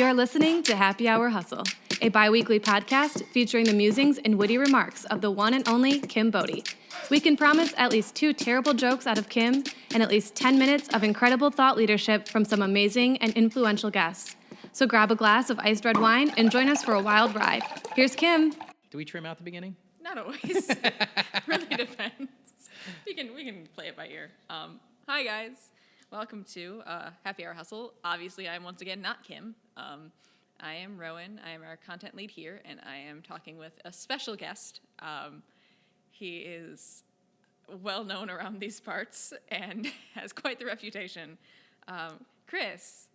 You're listening to Happy Hour Hustle, a bi-weekly podcast featuring the musings and witty remarks of the one and only Kim Bodie. We can promise at least 2 terrible jokes out of Kim and at least 10 minutes of incredible thought leadership from some amazing and influential guests. So grab a glass of iced red wine and join us for a wild ride. Here's Kim. Do we trim out the beginning? Not always. Really depends. We can play it by ear. Hi guys, welcome to Happy Hour Hustle. Obviously, I'm once again not Kim. I am Rowan. I am our content lead here, and I am talking with a special guest. He is well known around these parts and has quite the reputation. Chris,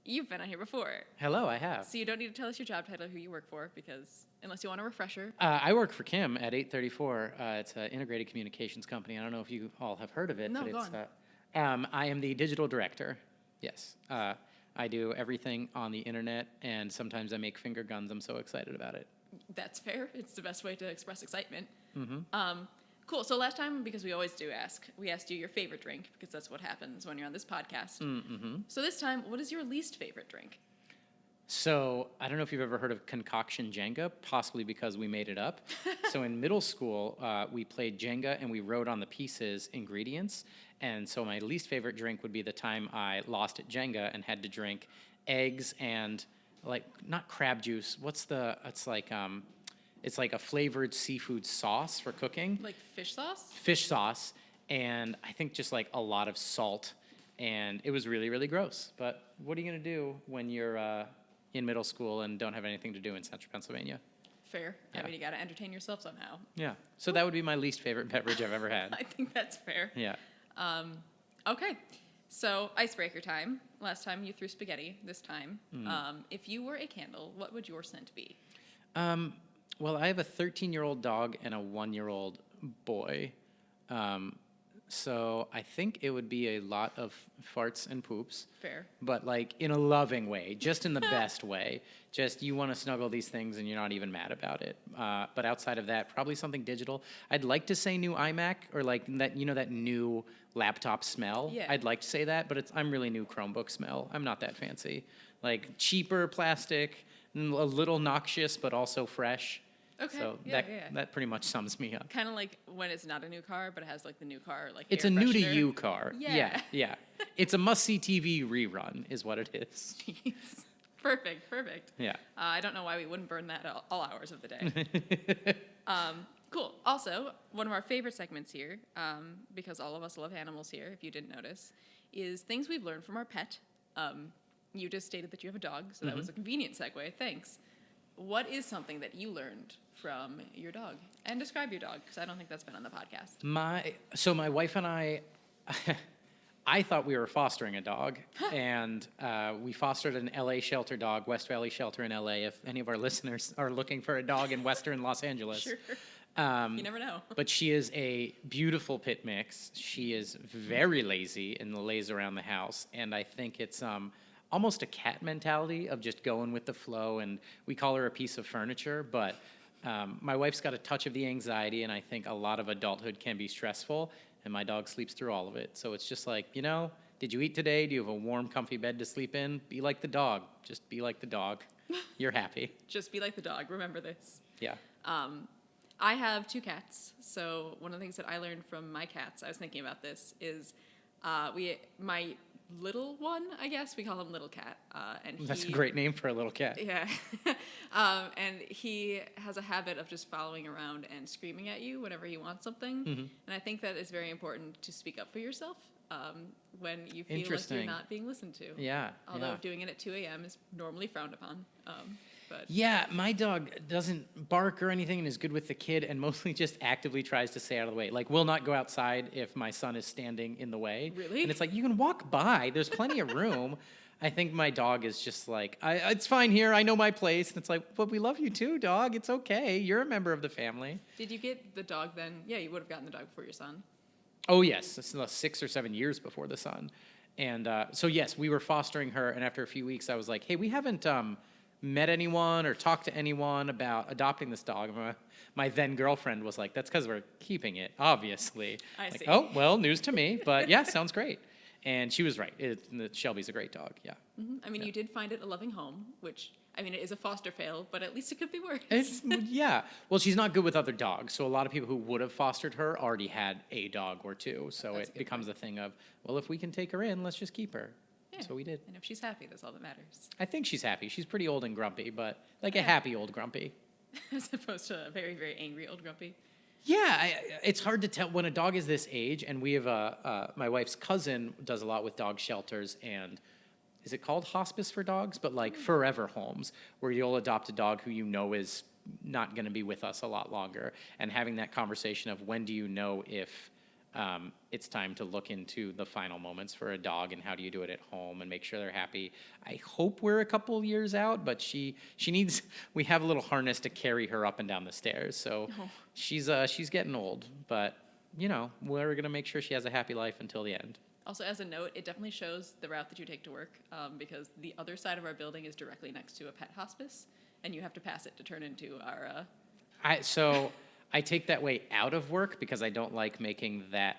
you've been on here before. Hello, I have. So you don't need to tell us your job title, who you work for, because unless you want a refresher. I work for Kim at 834. It's an integrated communications company. I don't know if you all have heard of it. No, but go it's, on. I am the digital director. Yes. I do everything on the internet, and sometimes I make finger guns. I'm so excited about it. That's fair. It's the best way to express excitement. Mm-hmm. Cool. So last time, because we always do ask, we asked you your favorite drink, because that's what happens when you're on this podcast. Mm-hmm. So this time, what is your least favorite drink? So I don't know if you've ever heard of concoction Jenga, possibly because we made it up. So in middle school, we played Jenga and we wrote on the pieces ingredients. And so my least favorite drink would be the time I lost at Jenga and had to drink eggs and not crab juice. It's like a flavored seafood sauce for cooking. Like fish sauce? Fish sauce. And I think just like a lot of salt. And it was really, really gross. But what are you going to do when you're in middle school and don't have anything to do in central Pennsylvania? Fair. Yeah. I mean, you got to entertain yourself somehow. Yeah. So that would be my least favorite beverage I've ever had. I think that's fair. Yeah. Okay. So icebreaker time. Last time you threw spaghetti. This time, if you were a candle, what would your scent be? Well, I have a 13-year-old dog and a 1-year-old boy. So I think it would be a lot of farts and poops. Fair. But like in a loving way, just in the best way. Just you want to snuggle these things and you're not even mad about it. But outside of that, probably something digital. I'd like to say new iMac or like that, that new laptop smell. Yeah. I'd like to say that, but I'm really new Chromebook smell. I'm not that fancy. Like cheaper plastic, a little noxious, but also fresh. Okay. So yeah. that pretty much sums me up. Kind of like when it's not a new car, but it has like the new car, like It's air a new to freshener. you car. Yeah. Yeah. It's a must-see TV rerun is what it is. Jeez. Perfect. Yeah. I don't know why we wouldn't burn that at all hours of the day. Cool. Also, one of our favorite segments here, because all of us love animals here, if you didn't notice, is things we've learned from our pet. You just stated that you have a dog, so that was a convenient segue. Thanks. What is something that you learned from your dog? And describe your dog, because I don't think that's been on the podcast. My wife and I thought we were fostering a dog, and we fostered an LA shelter dog, West Valley Shelter in LA, if any of our listeners are looking for a dog in Western Los Angeles. Sure. You never know. But she is a beautiful pit mix. She is very lazy and lays around the house, and I think it's almost a cat mentality of just going with the flow, and we call her a piece of furniture, but my wife's got a touch of the anxiety, and I think a lot of adulthood can be stressful, and my dog sleeps through all of it. So it's just like, did you eat today? Do you have a warm, comfy bed to sleep in? Be like the dog. Just be like the dog. You're happy. Just be like the dog. Remember this. Yeah. I have 2 cats, so one of the things that I learned from my cats, I was thinking about this, is my little one, I guess, we call him Little Cat. That's a great name for a little cat. Yeah. And he has a habit of just following around and screaming at you whenever he wants something. Mm-hmm. And I think that is very important to speak up for yourself when you feel like you're not being listened to. Yeah. Although doing it at 2 a.m. is normally frowned upon. But yeah, my dog doesn't bark or anything and is good with the kid and mostly just actively tries to stay out of the way. Like, will not go outside if my son is standing in the way. Really? And it's like, you can walk by. There's plenty of room. I think my dog is just like, it's fine here. I know my place. And it's like, but we love you too, dog. It's okay. You're a member of the family. Did you get the dog then? Yeah, you would have gotten the dog before your son. Oh, yes. It's 6 or 7 years before the son. And so, yes, we were fostering her. And after a few weeks, I was like, hey, we haven't met anyone or talked to anyone about adopting this dog. My then girlfriend was like, that's because we're keeping it, obviously. I see. Oh, well, news to me. But yeah, sounds great. And she was right. Shelby's a great dog. Yeah. I mean, you did find it a loving home, which, I mean, it is a foster fail, but at least it could be worse. Yeah. Well, she's not good with other dogs. So a lot of people who would have fostered her already had a dog or two. So That's a it good becomes a thing of, well, if we can take her in, let's just keep her. Yeah. So we did. And if she's happy, that's all that matters. I think she's happy. She's pretty old and grumpy, but like a Yeah. happy old grumpy. As opposed to a very, very angry old grumpy. Yeah, it's hard to tell when a dog is this age, and we have my wife's cousin does a lot with dog shelters, and is it called hospice for dogs? But like forever homes, where you'll adopt a dog who you know is not going to be with us a lot longer, and having that conversation of when do you know if it's time to look into the final moments for a dog, and how do you do it at home and make sure they're happy. I hope we're a couple years out, but she needs, we have a little harness to carry her up and down the stairs, so she's getting old, but you know, we're going to make sure she has a happy life until the end. Also, as a note, it definitely shows the route that you take to work, because the other side of our building is directly next to a pet hospice, and you have to pass it to turn into our... I take that way out of work because I don't like making that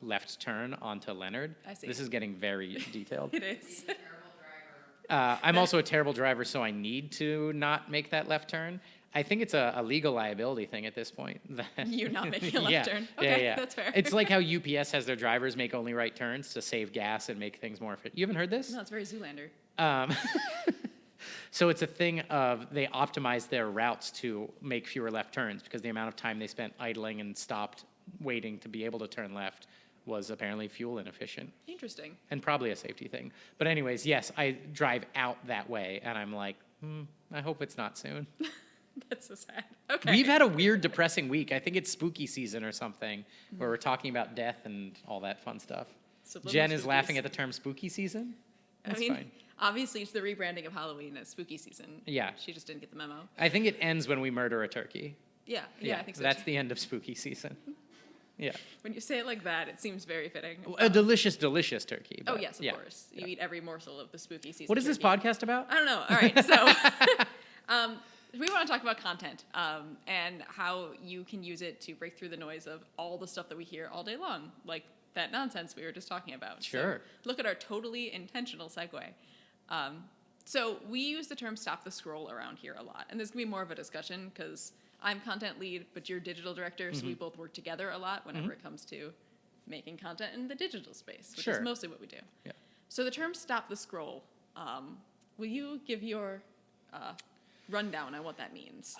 left turn onto Leonard. I see. This is getting very detailed. It is. I'm also a terrible driver, so I need to not make that left turn. I think it's a legal liability thing at this point. You not making a left turn. Okay, that's fair. It's like how UPS has their drivers make only right turns to save gas and make things more efficient. You haven't heard this? No, it's very Zoolander. So it's a thing of they optimize their routes to make fewer left turns because the amount of time they spent idling and stopped waiting to be able to turn left was apparently fuel inefficient Interesting. and probably a safety thing. But anyways, yes, I drive out that way and I'm like, I hope it's not soon. That's so sad. Okay. We've had a weird, depressing week. I think it's spooky season or something where we're talking about death and all that fun stuff. Subliminal Jen is spookies. laughing at the term spooky season. That's fine. Obviously, it's the rebranding of Halloween as spooky season. Yeah. She just didn't get the memo. I think it ends when we murder a turkey. Yeah, I think so. That's too. the end of spooky season. Yeah. When you say it like that, it seems very fitting. A delicious, delicious turkey. Oh, but yes, of yeah. course. You eat every morsel of the spooky season. What is this turkey. podcast about? I don't know. All right, so we want to talk about content and how you can use it to break through the noise of all the stuff that we hear all day long, like that nonsense we were just talking about. Sure. So look at our totally intentional segue. So we use the term stop the scroll around here a lot, and there's going to be more of a discussion because I'm content lead, but you're digital director, so we both work together a lot whenever it comes to making content in the digital space, which is Sure. mostly what we do. Yeah. So the term stop the scroll, will you give your rundown on what that means?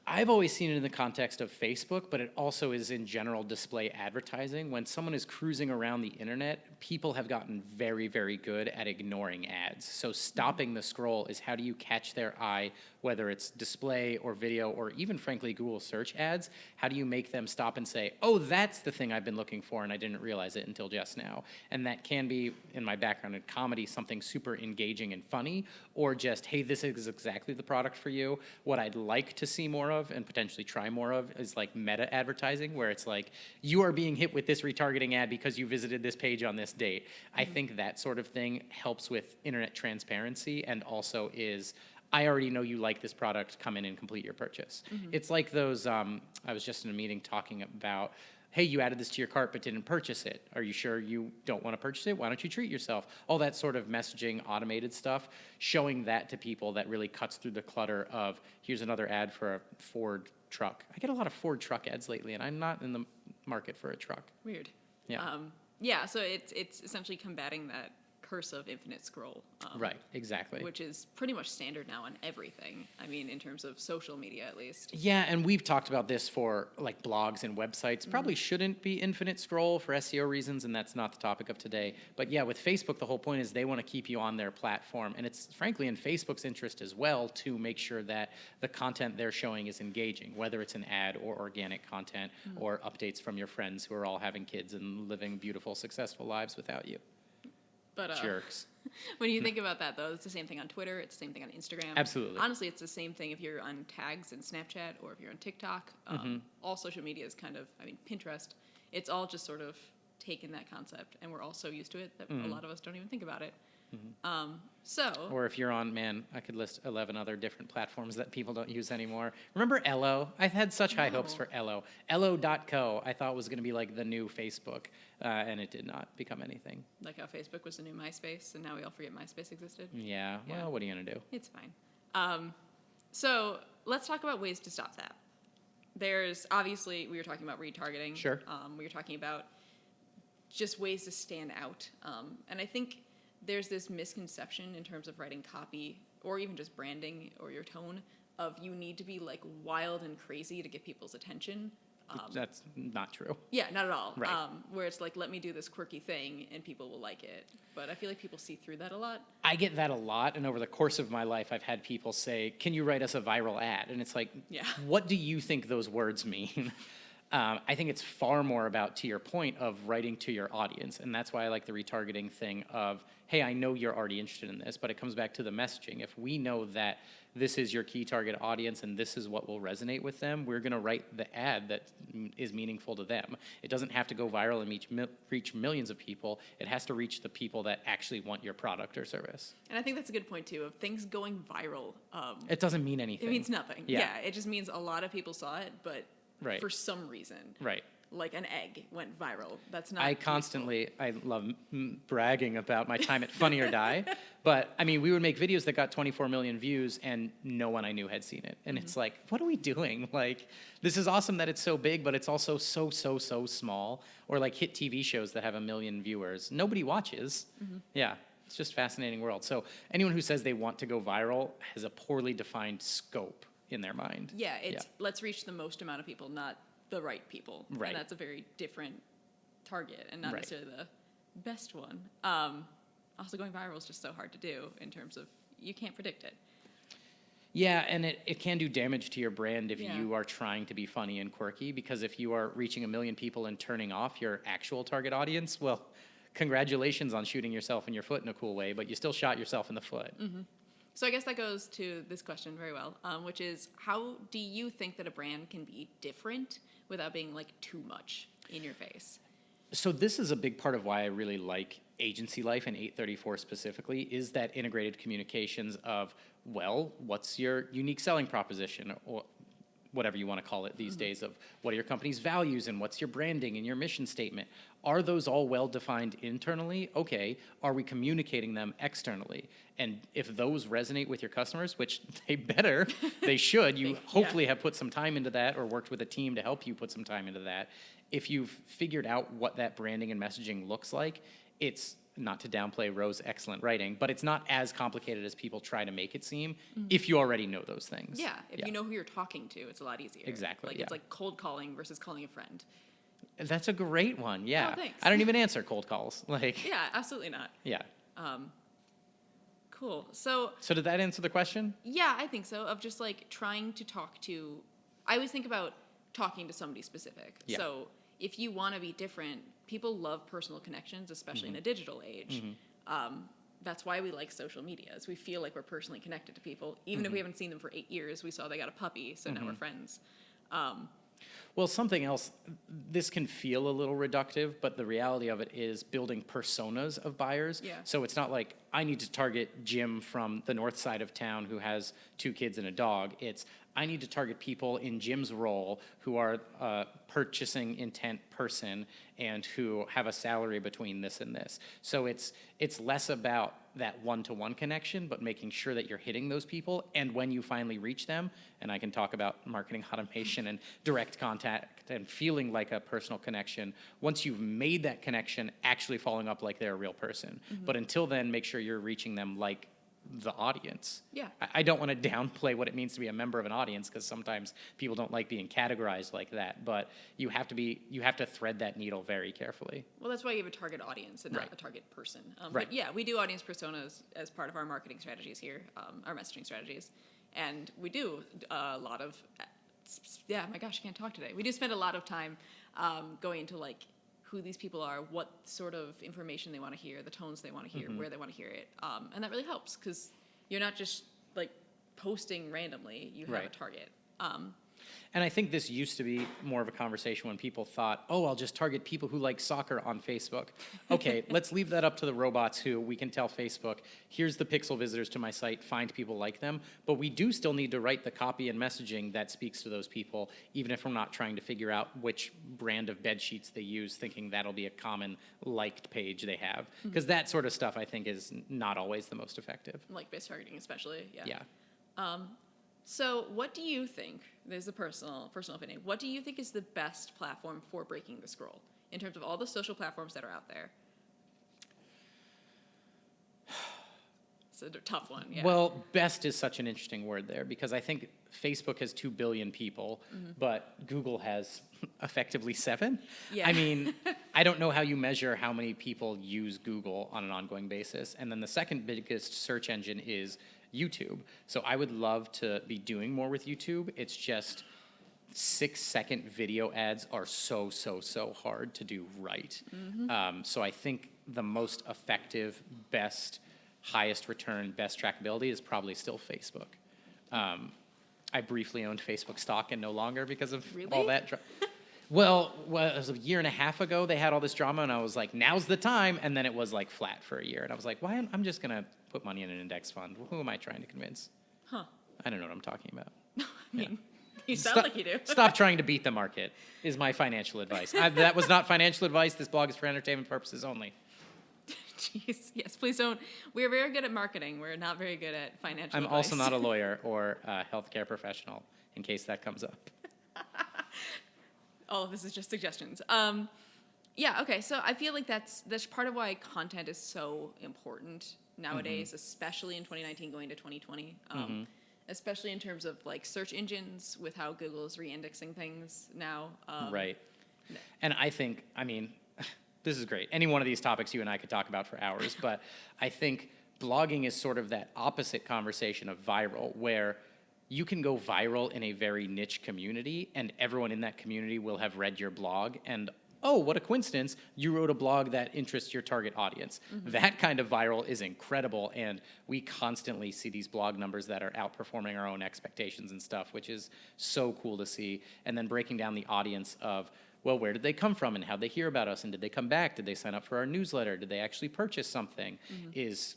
I've always seen it in the context of Facebook, but it also is in general display advertising. When someone is cruising around the internet, people have gotten very, very good at ignoring ads. So stopping the scroll is how do you catch their eye, whether it's display or video or even frankly Google search ads, how do you make them stop and say, oh, that's the thing I've been looking for and I didn't realize it until just now. And that can be, in my background in comedy, something super engaging and funny, or just, hey, this is exactly the product for you. What I'd like to see more of and potentially try more of is like meta advertising, where it's like, you are being hit with this retargeting ad because you visited this page on this date. I think that sort of thing helps with internet transparency and also is, I already know you like this product, come in and complete your purchase. It's like those, I was just in a meeting talking about, hey, you added this to your cart but didn't purchase it. Are you sure you don't want to purchase it? Why don't you treat yourself? All that sort of messaging, automated stuff, showing that to people that really cuts through the clutter of, here's another ad for a Ford truck. I get a lot of Ford truck ads lately, and I'm not in the market for a truck. Weird. Yeah. So it's essentially combating that curse of infinite scroll. Right, exactly. Which is pretty much standard now on everything. I mean, in terms of social media, at least. Yeah, and we've talked about this for like blogs and websites. Probably shouldn't be infinite scroll for SEO reasons, and that's not the topic of today. But yeah, with Facebook, the whole point is they want to keep you on their platform, and it's frankly in Facebook's interest as well to make sure that the content they're showing is engaging, whether it's an ad or organic content or updates from your friends who are all having kids and living beautiful, successful lives without you. But Jerks. when you think about that, though, it's the same thing on Twitter. It's the same thing on Instagram. Absolutely. Honestly, it's the same thing if you're on tags in Snapchat or if you're on TikTok. All social media is kind of, I mean, Pinterest. It's all just sort of taken that concept and we're all so used to it that a lot of us don't even think about it. So Or if you're on, man, I could list 11 other different platforms that people don't use anymore. Remember Ello? I had such high hopes for Ello. Ello.co I thought was going to be like the new Facebook, and it did not become anything. like how Facebook was the new MySpace and now we all forget MySpace existed. Yeah, Yeah. well, what are you going to do? It's fine. So let's talk about ways to stop that. There's obviously, we were talking about retargeting. Sure. We were talking about just ways to stand out. And I think there's this misconception in terms of writing copy or even just branding or your tone of you need to be like wild and crazy to get people's attention. That's not true. Yeah, not at all. Right. Where it's like, let me do this quirky thing and people will like it. But I feel like people see through that a lot. I get that a lot, and over the course of my life, I've had people say, "Can you write us a viral ad?" And it's like, Yeah. what do you think those words mean? I think it's far more about, to your point, of writing to your audience, and that's why I like the retargeting thing of, hey, I know you're already interested in this, but it comes back to the messaging. If we know that this is your key target audience and this is what will resonate with them, we're going to write the ad that is meaningful to them. It doesn't have to go viral and reach millions of people. It has to reach the people that actually want your product or service. And I think that's a good point, too, of things going viral. It doesn't mean anything. It means nothing. Yeah. Yeah, it just means a lot of people saw it, but Right. for some reason, Right. like an egg went viral. That's not. I useful. constantly, I love bragging about my time at Funny or Die, but I mean, we would make videos that got 24 million views and no one I knew had seen it. And it's like, what are we doing? Like, this is awesome that it's so big, but it's also so small. Or like hit TV shows that have 1 million viewers. Nobody watches. Yeah, it's just a fascinating world. So anyone who says they want to go viral has a poorly defined scope in their mind. Yeah, it's let's reach the most amount of people, not the right people. Right. And that's a very different target and not Right. necessarily the best one. Also, going viral is just so hard to do in terms of you can't predict it. Yeah, and it can do damage to your brand if Yeah. you are trying to be funny and quirky, because if you are reaching 1 million people and turning off your actual target audience, well, congratulations on shooting yourself in your foot in a cool way, but you still shot yourself in the foot. So I guess that goes to this question very well, which is how do you think that a brand can be different without being like too much in your face? So this is a big part of why I really like agency life and 834 specifically, is that integrated communications of, well, what's your unique selling proposition, or whatever you want to call it these days, of what are your company's values and what's your branding and your mission statement? Are those all well defined internally? Okay, are we communicating them externally? And if those resonate with your customers, which they better, they should, you hopefully have put some time into that or worked with a team to help you put some time into that. If you've figured out what that branding and messaging looks like, it's, not to downplay Rose's excellent writing, but it's not as complicated as people try to make it seem if you already know those things. Yeah, if you know who you're talking to, it's a lot easier. Exactly, Like yeah. it's like cold calling versus calling a friend. That's a great one, yeah. Oh, thanks. I don't even answer cold calls. Like, Yeah, absolutely not. yeah. Cool. So So did that answer the question? yeah, I think so. Of just like trying to talk to, I always think about talking to somebody specific. Yeah. So if you want to be different, people love personal connections, especially in a digital age. That's why we like social media, is we feel like we're personally connected to people. Even if we haven't seen them for 8 years, we saw they got a puppy, so now we're friends. Well, something else, this can feel a little reductive, but the reality of it is building personas of buyers. Yeah. So it's not like I need to target Jim from the north side of town who has 2 kids and a dog. It's I need to target people in Jim's role who are a purchasing intent person and who have a salary between this and this. So it's less about that one-to-one connection, but making sure that you're hitting those people. And when you finally reach them, and I can talk about marketing automation and direct contact and feeling like a personal connection, once you've made that connection, actually following up like they're a real person. But until then, make sure you're reaching them like the audience. Yeah. I don't want to downplay what it means to be a member of an audience, because sometimes people don't like being categorized like that, but you have to thread that needle very carefully. Well, that's why you have a target audience and not Right. a target person. Right. But yeah, we do audience personas as part of our marketing strategies here, our messaging strategies. And we do a lot of, yeah, my gosh, I can't talk today. We do spend a lot of time going into like who these people are, what sort of information they want to hear, the tones they want to hear, where they want to hear it. And that really helps because you're not just like posting randomly, you have Right. a target. And I think this used to be more of a conversation when people thought, oh, I'll just target people who like soccer on Facebook. Okay, let's leave that up to the robots who we can tell Facebook, here's the pixel visitors to my site, find people like them. But we do still need to write the copy and messaging that speaks to those people, even if we're not trying to figure out which brand of bed sheets they use, thinking that'll be a common liked page they have. Because that sort of stuff, I think, is not always the most effective. Like base targeting, especially. Yeah. So, what do you think? There's a personal opinion. What do you think is the best platform for breaking the scroll in terms of all the social platforms that are out there? It's a tough one. Yeah. Well, best is such an interesting word there because I think Facebook has 2 billion people, but Google has effectively 7. Yeah. I mean, I don't know how you measure how many people use Google on an ongoing basis. And then the second biggest search engine is YouTube. So I would love to be doing more with YouTube. It's just 6-second video ads are so hard to do right. So I think the most effective, best, highest return, best trackability is probably still Facebook. I briefly owned Facebook stock and no longer because of all that. Well, it was a year and a half ago, they had all this drama, and I was like, now's the time. And then it was like flat for a year. And I was like, why? I'm just going to put money in an index fund. Who am I trying to convince? Huh. I don't know what I'm talking about. I mean, you sound Stop- like you do. Stop trying to beat the market is my financial advice. That was not financial advice. This blog is for entertainment purposes only. Jeez, yes, please don't. We're very good at marketing. We're not very good at financial I'm advice. also not a lawyer or a healthcare professional, in case that comes up. All of this is just suggestions. Yeah, okay, so I feel like that's part of why content is so important nowadays, especially in 2019 going to 2020. Especially in terms of like search engines with how Google is re-indexing things now. Right. And I think, I mean, this is great. Any one of these topics you and I could talk about for hours, but I think blogging is sort of that opposite conversation of viral, where you can go viral in a very niche community, and everyone in that community will have read your blog, and oh, what a coincidence, you wrote a blog that interests your target audience. That kind of viral is incredible, and we constantly see these blog numbers that are outperforming our own expectations and stuff, which is so cool to see. And then breaking down the audience of, well, where did they come from and how'd they hear about us, and did they come back? Did they sign up for our newsletter? Did they actually purchase something? Is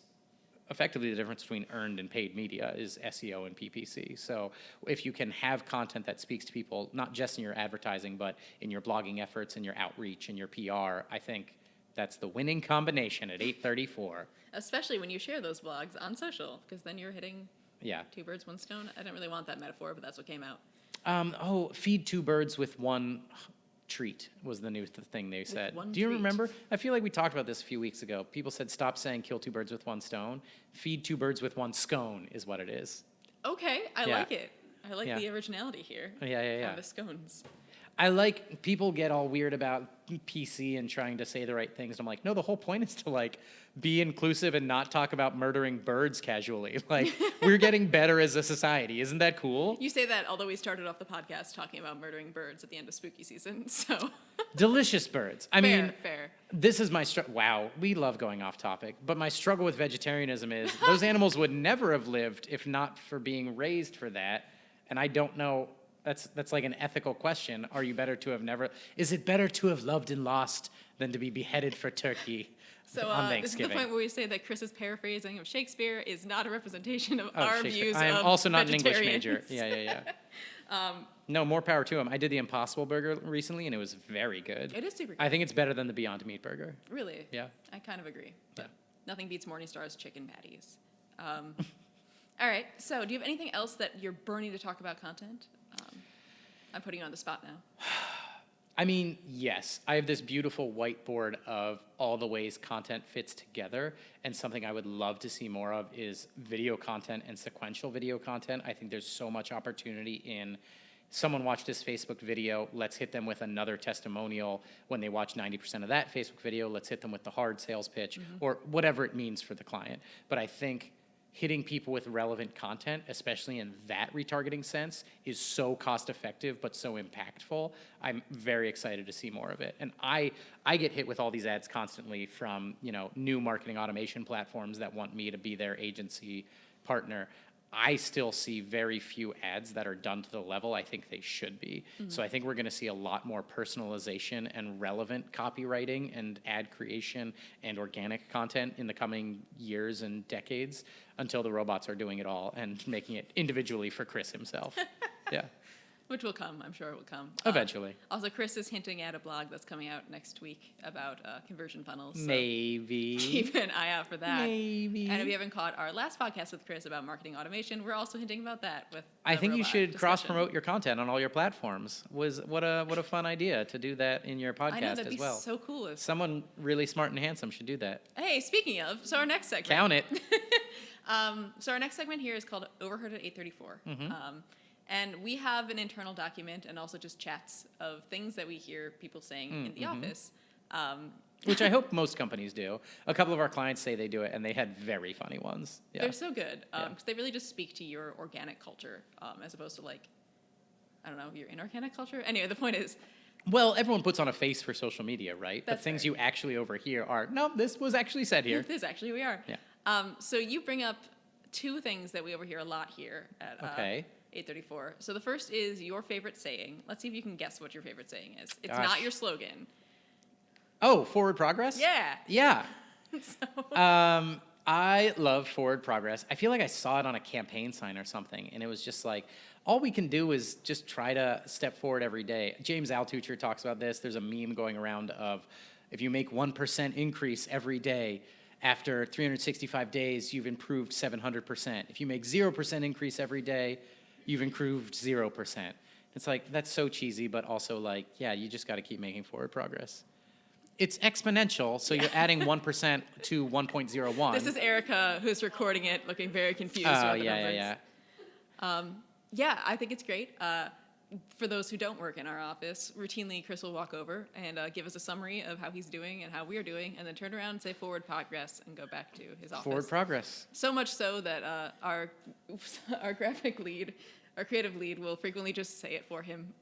effectively the difference between earned and paid media is SEO and PPC. So if you can have content that speaks to people, not just in your advertising, but in your blogging efforts and your outreach and your PR, I think that's the winning combination at 834. Especially when you share those blogs on social, because then you're hitting Yeah. 2 birds, 1 stone. I didn't really want that metaphor, but that's what came out. Feed 2 birds with 1 treat was the new thing they said. one Do you treat. remember? I feel like we talked about this a few weeks ago. People said stop saying kill 2 birds with 1 stone. Feed 2 birds with 1 scone is what it is. Okay, I Yeah. like it. I like Yeah. the originality here. Yeah. On the scones. I like, people get all weird about PC and trying to say the right things. I'm like, no, the whole point is to like be inclusive and not talk about murdering birds casually. Like, we're getting better as a society. Isn't that cool? You say that, although we started off the podcast talking about murdering birds at the end of spooky season, so. Delicious birds. I mean, fair. this is my wow, we love going off topic, but my struggle with vegetarianism is those animals would never have lived if not for being raised for that. And I don't know, that's like an ethical question. Are you better to have never, is it better to have loved and lost than to be beheaded for turkey So on this is the Thanksgiving? point where we say that Chris's paraphrasing of Shakespeare is not a representation of Oh, our Shakespeare. views I am of also not an English vegetarians. major. Yeah. No, more power to him. I did the Impossible Burger recently, and it was very good. It is super good. I think it's better than the Beyond Meat Burger. Really? Yeah. I kind of agree. But Yeah. nothing beats Morningstar's chicken patties. All right, so do you have anything else that you're burning to talk about content? I'm putting you on the spot now. I mean, yes, I have this beautiful whiteboard of all the ways content fits together, and something I would love to see more of is video content and sequential video content. I think there's so much opportunity in someone watched this Facebook video, let's hit them with another testimonial. When they watch 90% of that Facebook video, let's hit them with the hard sales pitch, or whatever it means for the client. But I think hitting people with relevant content, especially in that retargeting sense, is so cost effective but so impactful. I'm very excited to see more of it. And I get hit with all these ads constantly from, new marketing automation platforms that want me to be their agency partner. I still see very few ads that are done to the level I think they should be. So I think we're going to see a lot more personalization and relevant copywriting and ad creation and organic content in the coming years and decades until the robots are doing it all and making it individually for Chris himself. Yeah, Which will come, I'm sure it will come. eventually. Also, Chris is hinting at a blog that's coming out next week about conversion funnels. So Maybe. keep an eye out for that. Maybe. And if you haven't caught our last podcast with Chris about marketing automation, we're also hinting about that with I the think you robot should discussion. cross promote your content on all your platforms. What a fun idea to do that in your podcast I know, that'd as be well. so cool. If, Someone really smart and handsome should do that. hey, speaking of, so our next segment. Count it. So our next segment here is called Overheard at 834. And we have an internal document and also just chats of things that we hear people saying in the office. Which I hope most companies do. A couple of our clients say they do it, and they had very funny ones. Yeah. They're so good Yeah. because they really just speak to your organic culture as opposed to like, I don't know, your inorganic culture. Anyway, the point is, Well, everyone puts on a face for social media, right? That's But things fair. you actually overhear are, no, this was actually said here. this actually we are. Yeah. So you bring up two things that we overhear a lot here at Okay. 834. So the first is your favorite saying. Let's see if you can guess what your favorite saying is. It's Gosh. not your slogan. Oh, forward progress? Yeah. Yeah. So, I love forward progress. I feel like I saw it on a campaign sign or something, and it was just like, all we can do is just try to step forward every day. James Altucher talks about this. There's a meme going around of, if you make 1% increase every day, after 365 days, you've improved 700%. If you make 0% increase every day, you've improved 0%. It's like, that's so cheesy, but also like, yeah, you just got to keep making forward progress. It's exponential, so you're adding 1% to 1.01. this is Erica who's recording it, looking very confused. Oh, about the yeah, numbers. yeah. Yeah, I think it's great. For those who don't work in our office, routinely Chris will walk over and give us a summary of how he's doing and how we're doing, and then turn around and say forward progress and go back to his office. Forward progress. So much so that our graphic lead, our creative lead, will frequently just say it for him.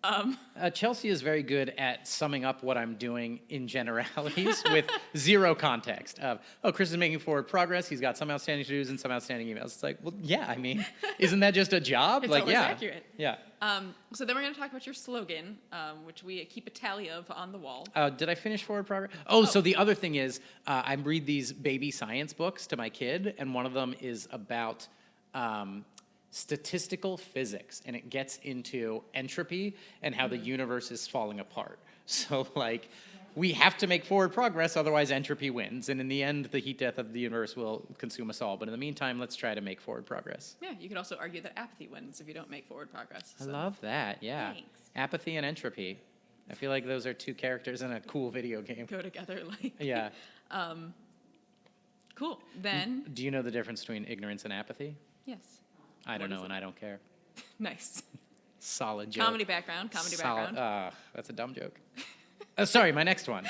Chelsea is very good at summing up what I'm doing in generalities with zero context of, oh, Chris is making forward progress. He's got some outstanding to-dos and some outstanding emails. It's like, well, yeah, I mean, isn't that just a job? It's like, always yeah. accurate. Yeah. So then we're going to talk about your slogan, which we keep a tally of on the wall. Did I finish forward progress? Oh, so the other thing is, I read these baby science books to my kid, and one of them is about statistical physics, and it gets into entropy and how the universe is falling apart. So, like, we have to make forward progress, otherwise entropy wins, and in the end, the heat death of the universe will consume us all. But in the meantime, let's try to make forward progress. Yeah, you could also argue that apathy wins if you don't make forward progress. I so. love that, yeah. Thanks. Apathy and entropy. I feel like those are two characters in a cool video game. Go together, like. Yeah. Cool. Then, Do you know the difference between ignorance and apathy? yes. I don't What is know, it? and I don't care. Nice. Solid joke. Comedy background. That's a dumb joke. Sorry, my next one.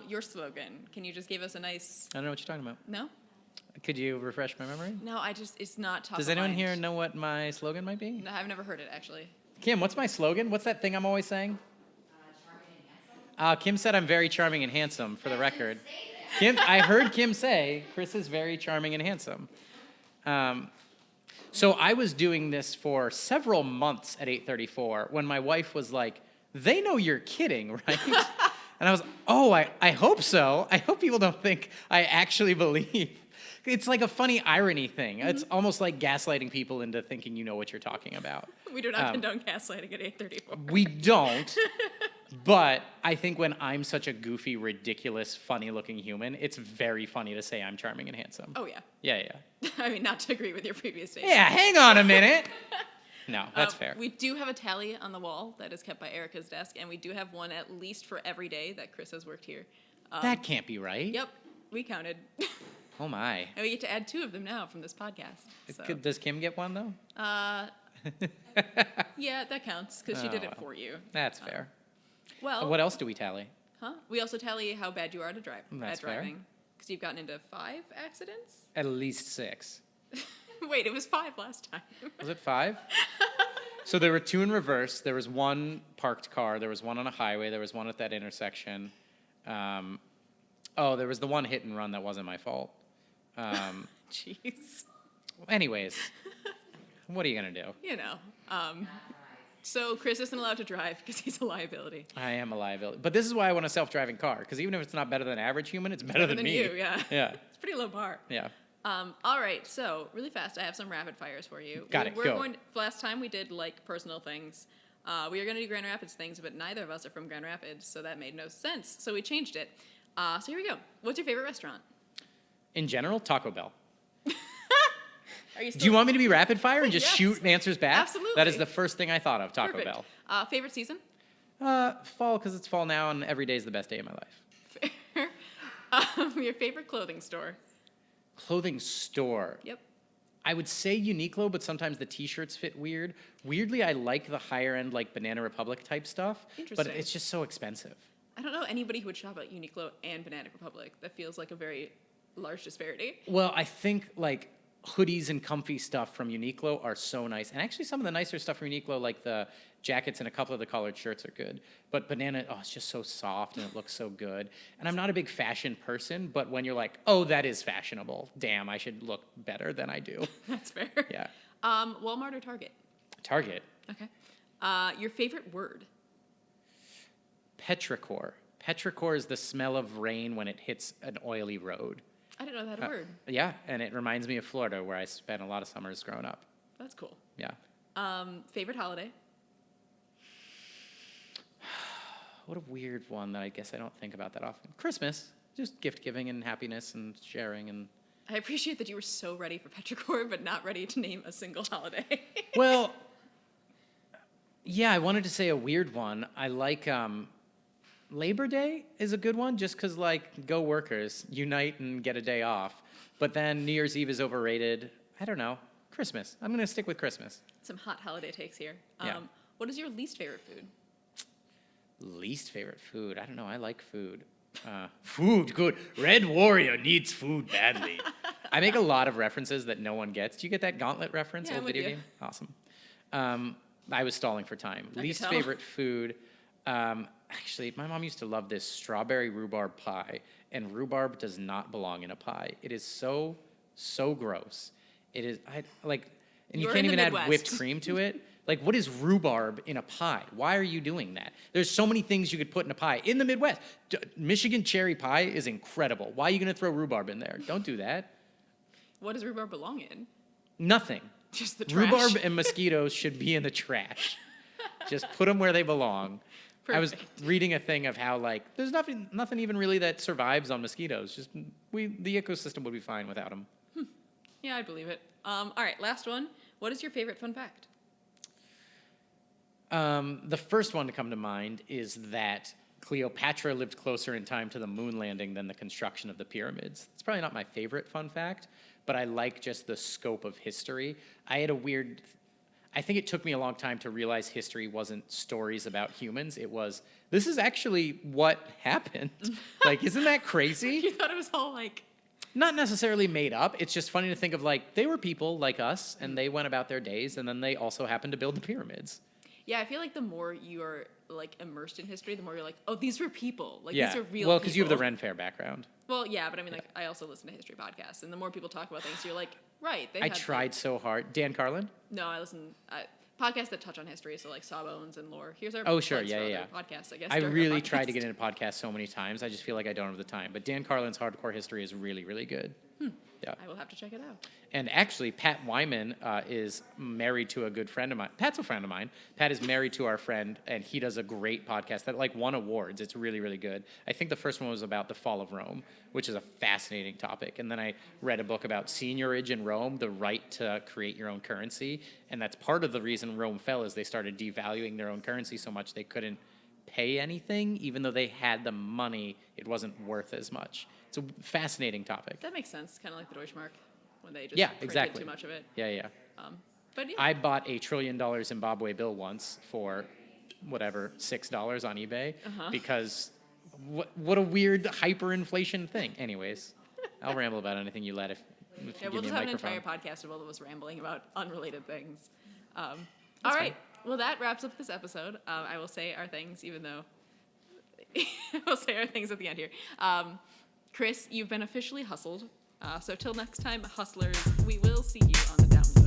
Your slogan. Can you just give us a nice? I don't know what you're talking about. No. Could you refresh my memory? No, it's not top. Does of anyone mind. here know what my slogan might be? No, I've never heard it actually. Kim, what's my slogan? What's that thing I'm always saying? Kim said I'm very charming and handsome, for the record. Kim, I heard Kim say Chris is very charming and handsome. So I was doing this for several months at 834 when my wife was like, they know you're kidding, right? And I was, oh, I hope so. I hope people don't think I actually believe. It's like a funny irony thing. It's almost like gaslighting people into thinking you know what you're talking about. We do not condone gaslighting at 834. We don't. But I think when I'm such a goofy, ridiculous, funny-looking human, it's very funny to say I'm charming and handsome. Oh yeah. Yeah. I mean, not to agree with your previous statement. Yeah, hang on a minute. No, that's fair. We do have a tally on the wall that is kept by Erica's desk, and we do have one at least for every day that Chris has worked here. That can't be right. Yep, we counted. Oh, my. And we get to add 2 of them now from this podcast. So. Does Kim get one, though? Yeah, that counts, because she did it well. for you. That's fair. Well, What else do we tally? huh? We also tally how bad you are to drive. That's at fair. driving. Because you've gotten into 5 accidents? At least 6. Wait, it was 5 last time. Was it 5? So there were 2 in reverse. There was 1 parked car. There was 1 on a highway. There was 1 at that intersection. There was the 1 hit and run that wasn't my fault. Jeez. Anyways, what are you going to do? You know. So Chris isn't allowed to drive because he's a liability. I am a liability. But this is why I want a self-driving car, because even if it's not better than average human, it's better than me. You, yeah. Yeah. It's pretty low bar. Yeah. All right, so really fast, I have some rapid fires for you. Got it, We're go. going. Last time we did like personal things. We are going to do Grand Rapids things, but neither of us are from Grand Rapids, so that made no sense. So we changed it. So here we go. What's your favorite restaurant? In general, Taco Bell. Are you still Do you want me to be rapid fire and just Yes. shoot answers back? Absolutely. That is the first thing I thought of, Taco Perfect. Bell. Favorite season? Fall, because it's fall now, and every day is the best day of my life. Fair. Your favorite clothing store? Clothing store. Yep. I would say Uniqlo, but sometimes the T-shirts fit weird. Weirdly, I like the higher end, like Banana Republic type stuff, but Interesting. it's just so expensive. I don't know anybody who would shop at Uniqlo and Banana Republic. That feels like a very large disparity. Well, I think like hoodies and comfy stuff from Uniqlo are so nice, and actually some of the nicer stuff from Uniqlo, like the jackets and a couple of the collared shirts, are good. But Banana, oh, it's just so soft and it looks so good. And I'm not a big fashion person, but when you're like, oh, that is fashionable, damn, I should look better than I do. That's fair. Yeah. Walmart or Target? Target. Okay. Your favorite word? Petrichor. Petrichor is the smell of rain when it hits an oily road. I didn't know that word. Yeah, and it reminds me of Florida, where I spent a lot of summers growing up. That's cool. Yeah. Favorite holiday? What a weird one that I guess I don't think about that often. Christmas. Just gift giving and happiness and sharing and... I appreciate that you were so ready for Petrichor, but not ready to name a single holiday. Well, yeah, I wanted to say a weird one. I like Labor Day is a good one, just because, like, go workers, unite and get a day off. But then New Year's Eve is overrated. I don't know. Christmas. I'm going to stick with Christmas. Some hot holiday takes here. Yeah. What is your least favorite food? Least favorite food? I don't know. I like food. Food, good. Red Warrior needs food badly. I make a lot of references that no one gets. Do you get that Gauntlet reference? Yeah, Old I'm with video you. game? Awesome. I was stalling for time. I Least could tell. favorite food. Actually, my mom used to love this strawberry rhubarb pie, and rhubarb does not belong in a pie. It is so gross. It is, and you You're can't in the even add Midwest. whipped cream to it. Like, what is rhubarb in a pie? Why are you doing that? There's so many things you could put in a pie. In the Midwest, Michigan cherry pie is incredible. Why are you going to throw rhubarb in there? Don't do that. What does rhubarb belong in? Nothing. Just the trash. Rhubarb and mosquitoes should be in the trash. Just put them where they belong. I was Perfect. reading a thing of how, like, there's nothing even really that survives on mosquitoes. Just the ecosystem would be fine without them. Yeah, I believe it. All right, last one. What is your favorite fun fact? The first one to come to mind is that Cleopatra lived closer in time to the moon landing than the construction of the pyramids. It's probably not my favorite fun fact, but I like just the scope of history. I think it took me a long time to realize history wasn't stories about humans. It was, this is actually what happened. Like, isn't that crazy? You thought it was all like, Not necessarily made up. It's just funny to think of, like, they were people like us, and they went about their days, and then they also happened to build the pyramids. yeah, I feel like the more you are like immersed in history, the more you're like, oh, these were people. Like Yeah. these are real Well, because you have the people. Ren Fair background. Well, yeah, but I mean, like, I also listen to history podcasts, and the more people talk about things, you're like, right. They I had, tried so hard. Dan Carlin? No, I listen podcasts that touch on history, so like Sawbones and Lore. Here's our Oh, sure, plugs for yeah. other podcasts, I guess. I during our really tried to podcast. get into podcasts so many times. I just feel like I don't have the time. But Dan Carlin's Hardcore History is really, really good. Yeah. I will have to check it out. And actually, Pat Wyman is married to a good friend of mine. Pat's a friend of mine. Pat is married to our friend, and he does a great podcast that, like, won awards. It's really, really good. I think the first one was about the fall of Rome, which is a fascinating topic. And then I read a book about seigniorage in Rome, the right to create your own currency. And that's part of the reason Rome fell is they started devaluing their own currency so much they couldn't pay anything. Even though they had the money, it wasn't worth as much. It's a fascinating topic. That makes sense, kind of like the Deutschmark, when they just Yeah, printed exactly. too much of it. Yeah. But yeah, I bought a $1 trillion Zimbabwe bill once for whatever, $6 on eBay because what a weird hyperinflation thing. Anyways, I'll ramble about anything you let if you yeah, give we'll me just a have an microphone. entire podcast of all of us rambling about unrelated things. All right, well, that wraps up this episode. I will say our things, even though I will say our things at the end here. Chris, you've been officially hustled. So till next time, hustlers, we will see you on the down low.